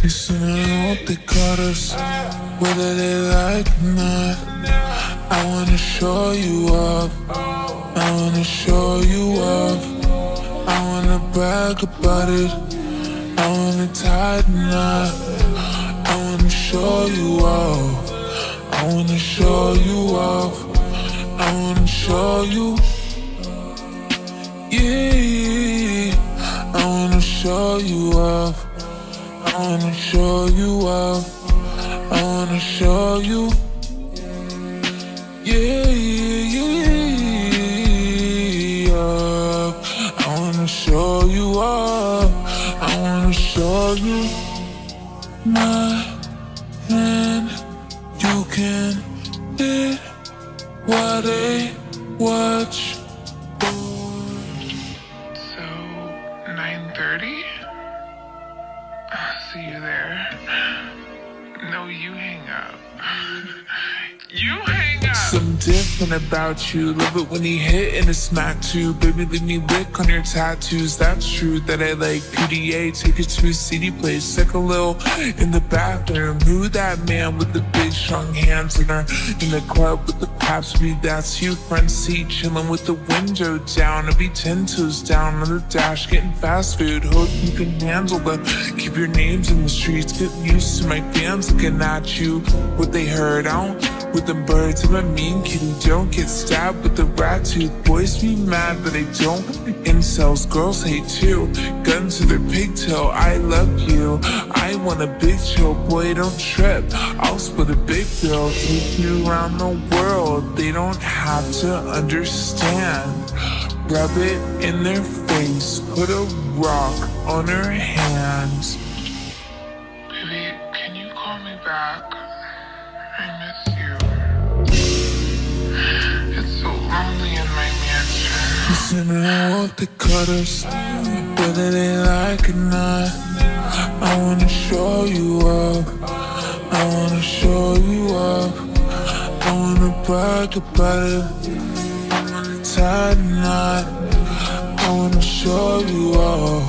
Listening what they caught us, whether they like or not. I wanna show you up, I wanna show you up. I wanna brag about it, I wanna tie the knot. I wanna show you off, I wanna show you off. I wanna show you, yeah. I wanna show you off, I wanna show you off. I wanna show you, yeah, I wanna show you off, I wanna show you my hand. You can hit what they watch. So 9:30. I'll see you there. No, you hang up. You hang up. Something different about you. Love it when you hit and it's smack too. Baby, leave me lick on your tattoos. That's true that I like PDA. Take it to a CD place. Take a little in the bathroom. Who that man with the big strong hands in the club with the claps? Be that's you. Front seat chilling with the window down. I'll be 10 toes down on the dash getting fast food. Hope you can handle the keep your names in the streets. Get used to my fans looking at you. What they heard, I don't with them birds. I'm a mean kitty, don't get stabbed with the rat tooth. Boys be mad but I don't. Incels, girls hate too. Guns to their pigtail, I love you. I want a big chill, boy don't trip. I'll split a big bill, take you around the world. They don't have to understand. Rub it in their face, put a rock on her hands. Baby, can you call me back? I miss you. It's so lonely in my mansion. Listen to what they cut us, whether they like or not. I wanna show you up, I wanna show you up. I wanna brag about it, I wanna tie the knot. I wanna show you off,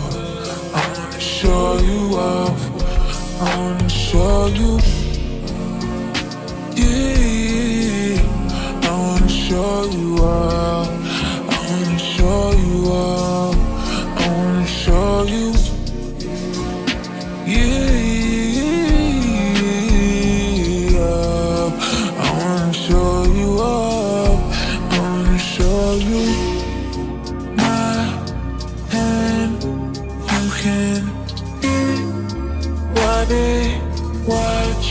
I wanna show you off. I wanna show you, yeah. I wanna show you off, I wanna show you off. I wanna show you, yeah. I wanna show you off, I wanna show you my hand. You can hit what they watch.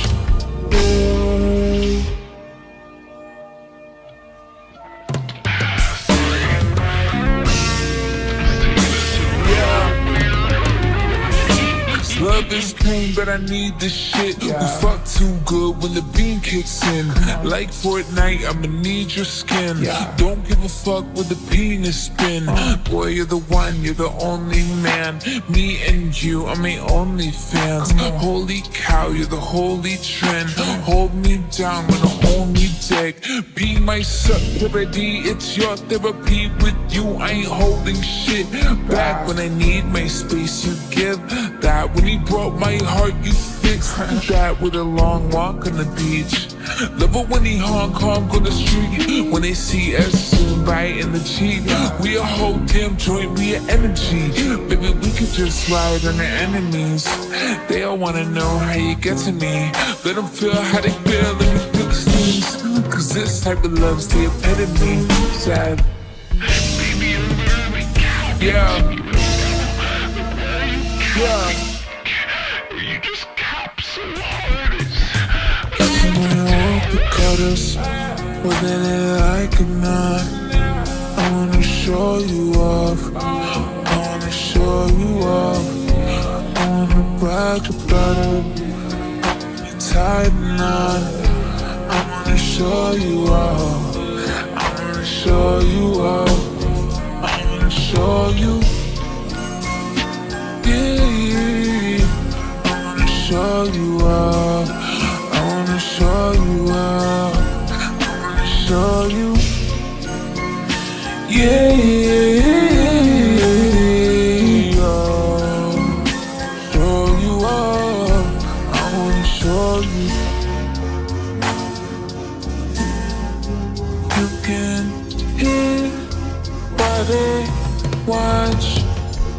Love is pain, but I need this shit. We fuck too good when the beam kicks in. Like Fortnite, I'ma need your skin. Don't give a fuck with the penis spin. Boy, you're the one, you're the only man. Me and you, I'm my only fans. Holy cow, you're the holy trend. Hold me down when I hold me dick. Be my subtherapy, it's your therapy. With you, I ain't holding shit back. When I need my space, you give that. When you broke my heart, you fixed that with a long walk on the beach. Love it when he Hong Kong on the street. When they see us soon by in the Jeep. We a whole damn joint, we a energy. Baby, we could just ride on their enemies. They all wanna know how you get to me. Let them feel how they feel, let me feel the steams. Cause this type of love's the epitome. Sad. Baby, I'm really yeah. Yeah. You just capsulize. Someone walk the cutters, whether they like or not. I wanna show you off, I wanna show you off. I wanna brag about it, I wanna tie the knot. I wanna show you off, I wanna show you off. I wanna show you, yeah. I wanna show you off, I wanna show you off. I wanna show you, yeah. Show you off.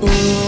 Ooh.